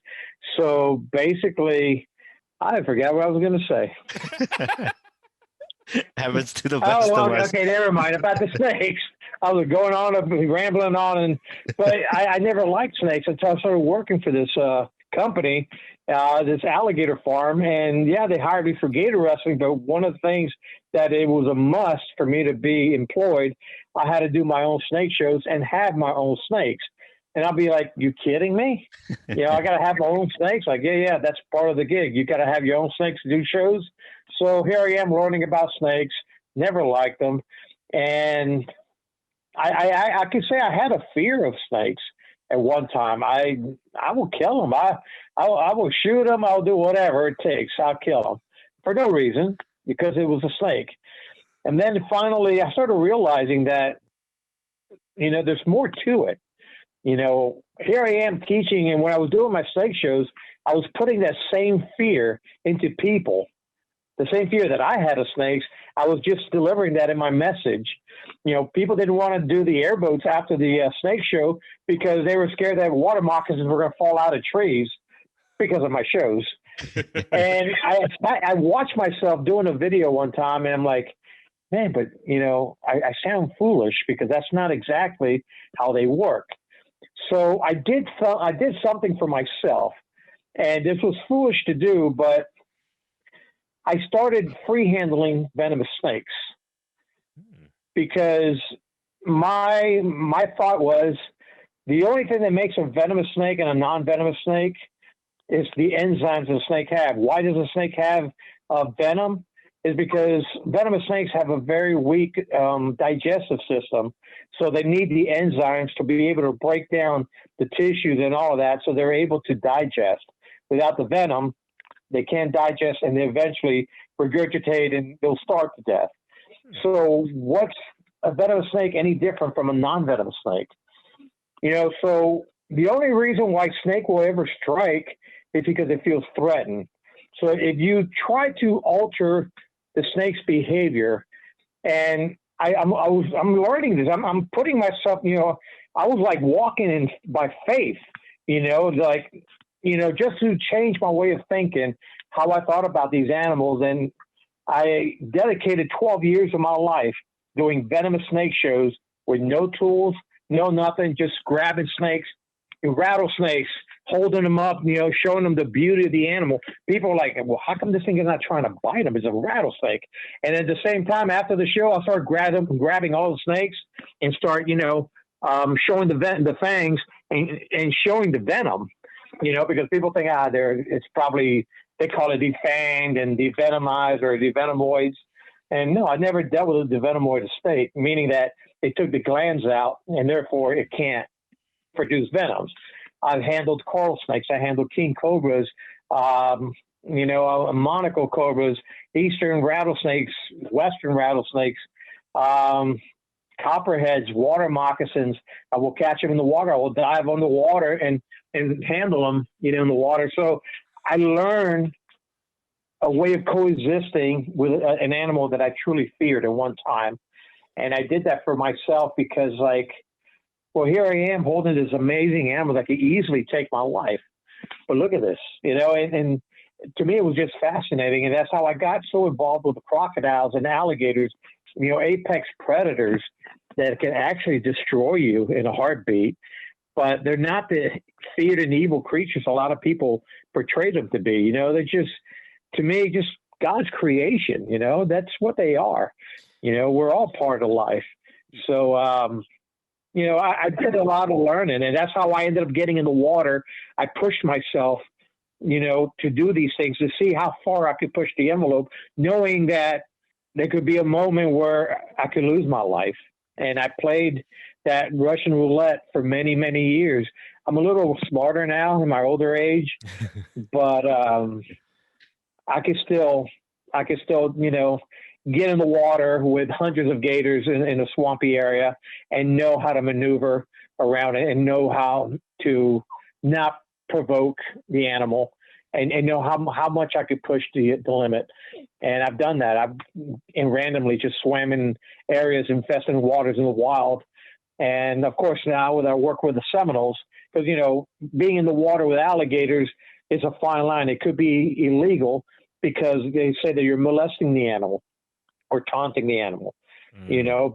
So basically, I forgot what I was going to say. Happens to the best of us. Okay, never mind. About the snakes. I was going on, rambling on, but I never liked snakes until I started working for this company, this alligator farm. And yeah, they hired me for gator wrestling, but one of the things that it was a must for me to be employed, I had to do my own snake shows and have my own snakes. And I'll be like, you kidding me? I got to have my own snakes? Like, yeah, that's part of the gig. You got to have your own snakes to do shows. So here I am learning about snakes, never liked them. And I can say I had a fear of snakes at one time. I will kill them. I will shoot them. I'll do whatever it takes. I'll kill them for no reason because it was a snake. And then finally I started realizing that, there's more to it. Here I am teaching, and when I was doing my snake shows, I was putting that same fear into people. The same fear that I had of snakes, I was just delivering that in my message. People didn't want to do the airboats after the snake show because they were scared that water moccasins were going to fall out of trees because of my shows. And I watched myself doing a video one time, and I'm like, man, but, I sound foolish because that's not exactly how they work. So I did something for myself, and this was foolish to do, but I started free handling venomous snakes because my thought was the only thing that makes a venomous snake and a non-venomous snake is the enzymes the snake have. Why does a snake have venom? Is because venomous snakes have a very weak digestive system. So they need the enzymes to be able to break down the tissues and all of that so they're able to digest. Without the venom, they can't digest and they eventually regurgitate and they'll starve to death. So what's a venomous snake any different from a non-venomous snake? So the only reason why snake will ever strike is because it feels threatened. So if you try to alter the snake's behavior, and I'm learning this. I'm putting myself, I was like walking in by faith, just to change my way of thinking, how I thought about these animals. And I dedicated 12 years of my life doing venomous snake shows with no tools, no nothing, just grabbing snakes, rattlesnakes, holding them up, showing them the beauty of the animal. People are like, well, how come this thing is not trying to bite them? It's a rattlesnake. And at the same time, after the show, I started grabbing all the snakes and start, showing the fangs and showing the venom, because people think, it's probably, they call it defanged and devenomized or devenomoids. And no, I never dealt with a devenomoid state, meaning that they took the glands out and therefore it can't produce venoms. I've handled coral snakes. I handled king cobras, monocle cobras, eastern rattlesnakes, western rattlesnakes, copperheads, water moccasins. I will catch them in the water. I will dive on the water and handle them, in the water. So I learned a way of coexisting with an animal that I truly feared at one time. And I did that for myself because, like, well, here I am holding this amazing animal that could easily take my life. But look at this, and to me, it was just fascinating. And that's how I got so involved with the crocodiles and alligators, apex predators that can actually destroy you in a heartbeat. But they're not the feared and evil creatures a lot of people portray them to be. They're just, to me, just God's creation. That's what they are. We're all part of life. So, I did a lot of learning, and that's how I ended up getting in the water. I pushed myself, to do these things, to see how far I could push the envelope, knowing that there could be a moment where I could lose my life. And I played that Russian roulette for many, many years. I'm a little smarter now in my older age, but I could still, get in the water with hundreds of gators in a swampy area and know how to maneuver around it and know how to not provoke the animal and know how much I could push the limit. And I've done that. I've randomly just swam in areas infested waters in the wild. And of course, now with our work with the Seminoles, because, being in the water with alligators is a fine line. It could be illegal because they say that you're molesting the animal or taunting the animal,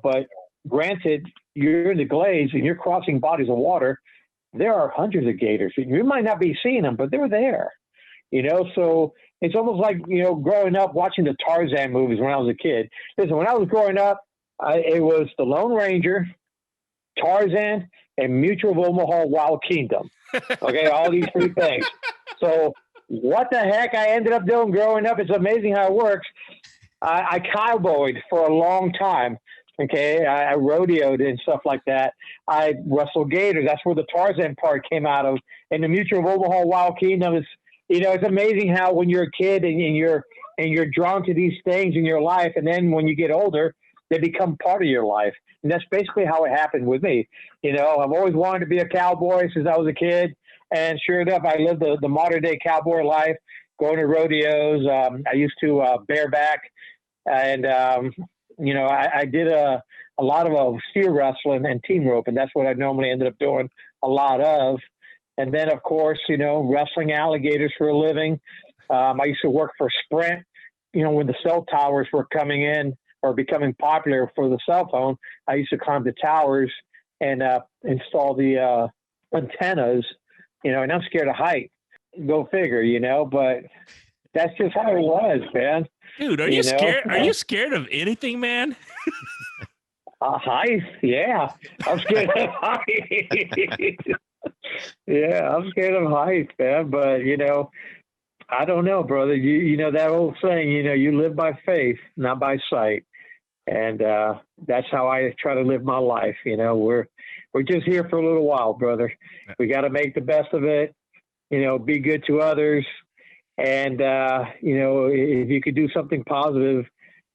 but granted, you're in the glades and you're crossing bodies of water. There are hundreds of gators. You might not be seeing them, but they're there, so it's almost like, growing up watching the Tarzan movies when I was a kid. Listen, when I was growing up, it was the Lone Ranger, Tarzan, and Mutual of Omaha Wild Kingdom. Okay, all these three things. So what the heck I ended up doing growing up, it's amazing how it works. I cowboyed for a long time. Okay, I rodeoed and stuff like that. I wrestled gators. That's where the Tarzan part came out of. And the Mutual of Omaha Wild Kingdom is, it's amazing how when you're a kid and you're drawn to these things in your life, and then when you get older, they become part of your life. And that's basically how it happened with me. I've always wanted to be a cowboy since I was a kid, and sure enough, I lived the modern day cowboy life, going to rodeos. I used to bareback. And, I did a lot of steer wrestling and team rope, and that's what I normally ended up doing a lot of. And then, of course, wrestling alligators for a living. I used to work for Sprint, when the cell towers were coming in or becoming popular for the cell phone. I used to climb the towers and install the antennas, and I'm scared of height. Go figure, but that's just how it was, man. Dude, are you scared? Are you scared of anything, man? Height, yeah. I'm scared of height. Yeah, I'm scared of height, man. But I don't know, brother. You know that old saying. You live by faith, not by sight, and that's how I try to live my life. We're just here for a little while, brother. We got to make the best of it. Be good to others. And, if you could do something positive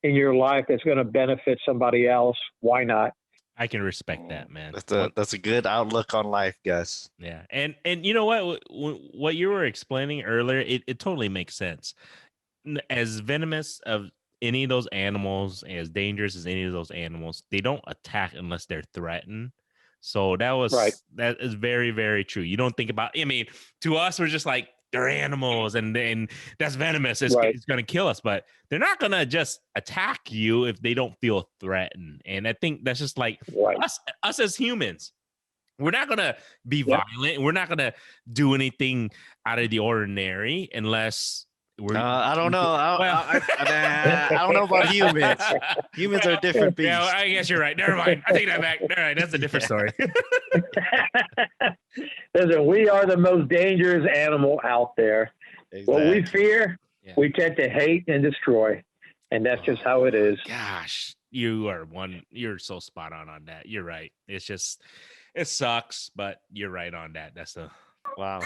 in your life that's going to benefit somebody else, why not? I can respect that, man. That's a good outlook on life, Gus. Yeah. And you know what you were explaining earlier, it totally makes sense. As venomous of any of those animals, as dangerous as any of those animals, they don't attack unless they're threatened. So that is very, very true. You don't think about, to us, we're just like, they're animals and that's venomous. It's going to kill us, but they're not going to just attack you if they don't feel threatened. And I think that's just like us as humans. We're not going to be violent. We're not going to do anything out of the ordinary unless we're... I don't know. I don't know about humans. Humans are different beasts. Yeah, I guess you're right. Never mind. I take that back. All right, that's a different story. Listen, we are the most dangerous animal out there. Exactly. What we fear, we tend to hate and destroy. And that's just how it is. Gosh, you're so spot on that. You're right. It's just, it sucks, but you're right on that. That's the... Wow.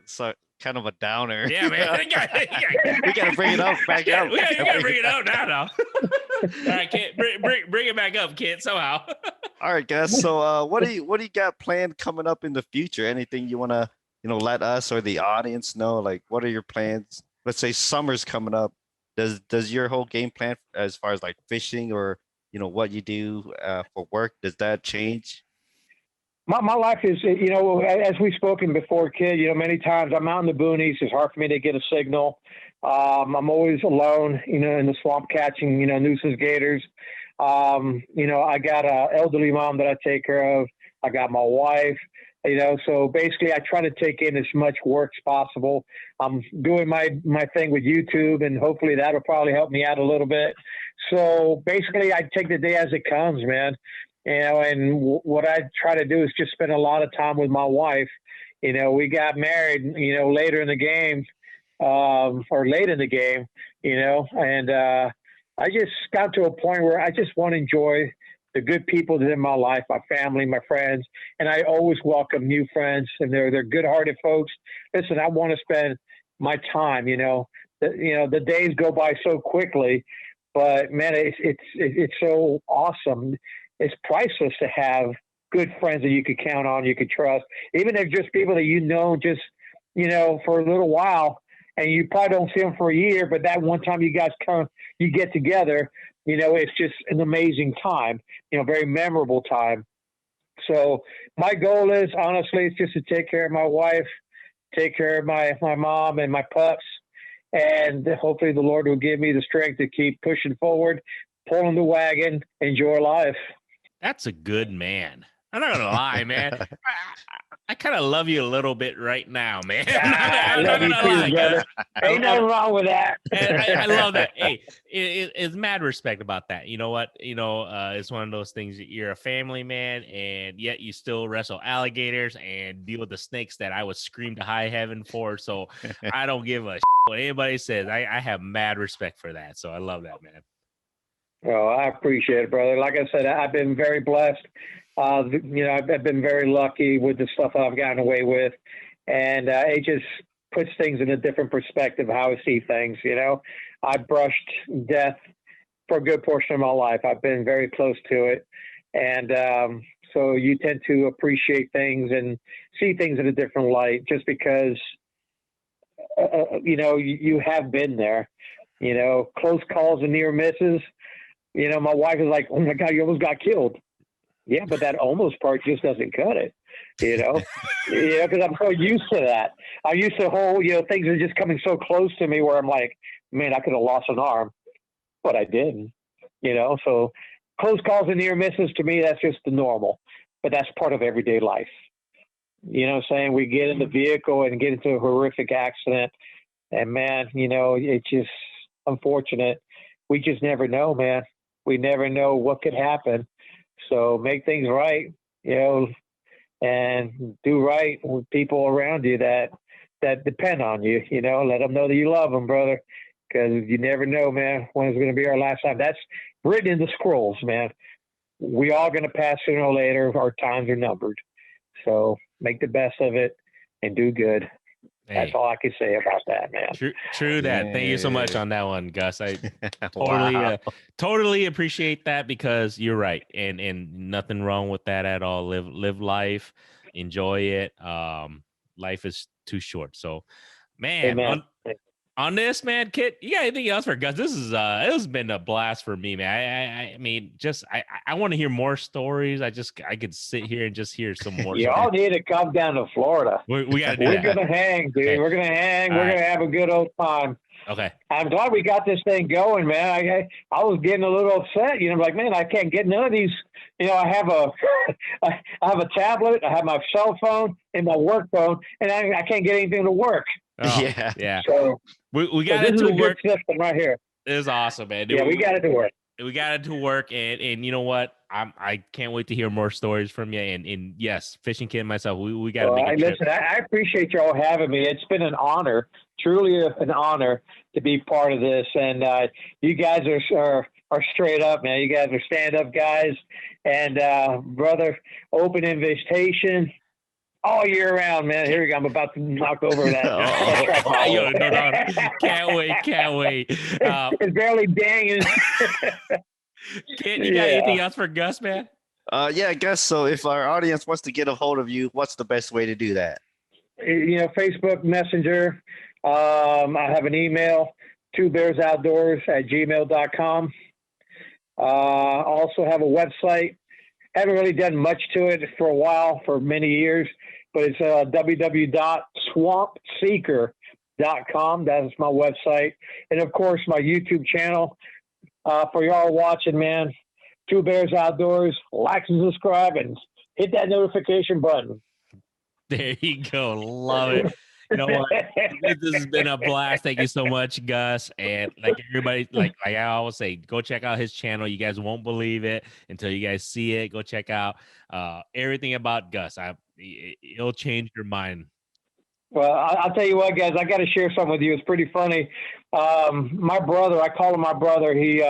So kind of a downer. Yeah, man. We gotta bring it up back up. We gotta bring it up now. All right, Kent, bring it back up, Kent, somehow. All right, guys. So what do you got planned coming up in the future? Anything you wanna let us or the audience know? Like, what are your plans let's say summer's coming up, does your whole game plan as far as like fishing or what you do for work, does that change? My life is, as we've spoken before, kid, many times I'm out in the boonies. It's hard for me to get a signal. I'm always alone, in the swamp catching, nuisance gators. I got a elderly mom that I take care of. I got my wife, so basically I try to take in as much work as possible. I'm doing my thing with YouTube, and hopefully that'll probably help me out a little bit. So basically I take the day as it comes, man. And what I try to do is just spend a lot of time with my wife. We got married, later in the game, or late in the game, and I just got to a point where I just want to enjoy the good people that are in my life, my family, my friends, and I always welcome new friends, and they're good-hearted folks. Listen, I want to spend my time. The days go by so quickly, but man, it's so awesome. It's priceless to have good friends that you could count on, you could trust, even if just people that just for a little while, and you probably don't see them for a year, but that one time you guys you get together, it's just an amazing time, very memorable time. So my goal is, honestly, it's just to take care of my wife, take care of my mom and my pups, and hopefully the Lord will give me the strength to keep pushing forward, pulling the wagon, enjoy life. That's a good man. I'm not gonna lie, man. I kind of love you a little bit right now, man. I'm not gonna lie, brother. Ain't nothing wrong with that. I love that. Hey, it's mad respect about that. You know what? It's one of those things. You're a family man, and yet you still wrestle alligators and deal with the snakes that I would scream to high heaven for. So I don't give a shit what anybody says. I have mad respect for that. So I love that, man. Well, I appreciate it, brother. Like I said, I've been very blessed. I've been very lucky with the stuff I've gotten away with, and it just puts things in a different perspective how I see things. I brushed death for a good portion of my life. I've been very close to it, and so you tend to appreciate things and see things in a different light just because you have been there. Close calls and near misses. My wife is like, "Oh my God, you almost got killed." Yeah, but that almost part just doesn't cut it, because I'm so used to that. I'm used to the whole, things are just coming so close to me where I'm like, man, I could have lost an arm, but I didn't, so close calls and near misses to me, that's just the normal, but that's part of everyday life. What I'm saying? We get in the vehicle and get into a horrific accident, and man, it's just unfortunate. We just never know, man. We never know what could happen. So make things right, and do right with people around you that depend on you, let them know that you love them, brother, because you never know, man, when it's going to be our last time. That's written in the scrolls, man. We all going to pass sooner or later. Our times are numbered. So make the best of it and do good. Hey. That's all I can say about that, man. True that. Yeah. Thank you so much on that one, Gus. I totally appreciate that, because you're right, and nothing wrong with that at all. Live life, enjoy it. Life is too short. So, man, on this, man, Kit, you got anything else for Gus? This is it has been a blast for me, man. I mean, just I want to hear more stories. I could sit here and just hear some more. Y'all need to come down to Florida. We got to do We're gonna hang, dude. Okay. We're gonna hang. We're gonna have a good old time. Okay. I'm glad we got this thing going, man. I was getting a little upset, like, man, I can't get none of these. I have a tablet, I have my cell phone and my work phone, and I can't get anything to work. Oh, yeah. So we got it to work. Good system right here. It is awesome, man. Yeah, we got it to work. We got it to work, and you know what? I can't wait to hear more stories from you. And yes, Fishing Kid and myself, we got to make a trip. Listen, I appreciate y'all having me. It's been an honor, truly an honor to be part of this. And you guys are straight up, man. You guys are stand-up guys. And brother, open invitation all year round, man. Here we go. I'm about to knock over that. No. Can't wait. It's barely dangling. Kid, you got anything else for Gus, man? Yeah, I guess so. If our audience wants to get a hold of you, what's the best way to do that? Facebook Messenger. I have an email, twobearsoutdoors@gmail.com. Also have a website. Haven't really done much to it for a while, for many years, but it's www.swampseeker.com. That is my website. And of course, my YouTube channel. For y'all watching, man, Two Bears Outdoors, like and subscribe and hit that notification button. There you go. Love it. You know what? This has been a blast. Thank you so much, Gus. And like everybody, like I always say, go check out his channel. You guys won't believe it until you guys see it. Go check out everything about Gus. It'll change your mind. Well, I'll tell you what, guys, I got to share something with you. It's pretty funny. My brother, I call him my brother. He's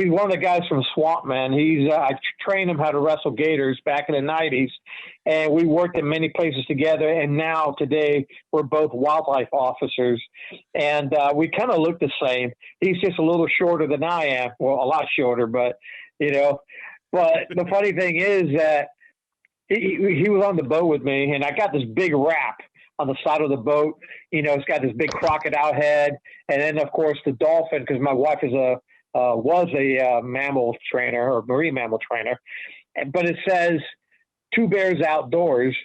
one of the guys from Swamp Man. I trained him how to wrestle gators back in the 90s, and we worked in many places together. And now today we're both wildlife officers, and we kind of look the same. He's just a little shorter than I am. Well, a lot shorter, but But the funny thing is that he was on the boat with me, and I got this big wrap on the side of the boat. It's got this big crocodile head, and then of course the dolphin, because my wife was a mammal trainer or marine mammal trainer, but it says Two Bears Outdoors,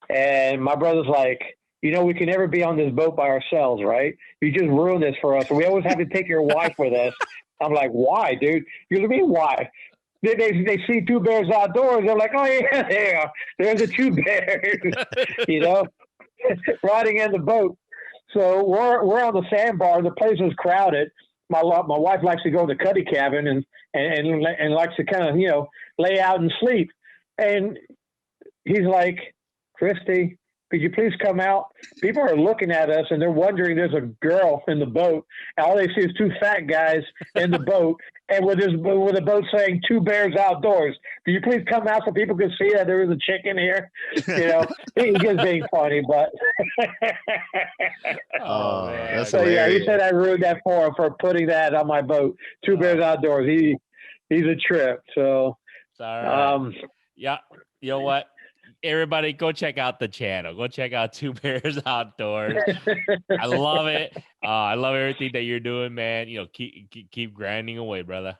and my brother's like, we can never be on this boat by ourselves, right? You just ruined this for us. We always have to take your wife with us. I'm like, why, dude? You know what I mean? Why? They see Two Bears Outdoors. They're like, oh yeah, there's the Two Bears, riding in the boat. So we're on the sandbar. The place is crowded. My wife likes to go to the cuddy cabin and likes to kind of lay out and sleep. And he's like, Christy, could you please come out? People are looking at us and they're wondering there's a girl in the boat. And all they see is two fat guys in the boat, and with a boat saying Two Bears Outdoors. Could you please come out so people can see that there is a chick in here? He's just being funny, but oh, that's so hilarious. yeah, he said I ruined that for him for putting that on my boat. Two Bears Outdoors. He's a trip. So all right. Yeah, you know what? Everybody go check out the channel. Go check out Two Bears Outdoors. I love it. I love everything that you're doing, man. Keep grinding away, brother.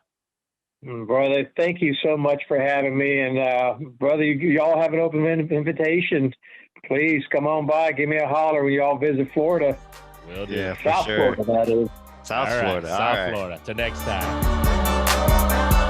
Brother, thank you so much for having me. And brother, y'all have an open invitation. Please come on by. Give me a holler when y'all visit Florida. Will do. Yeah, for South sure. Florida, that is. South Florida. South Florida. Till next time.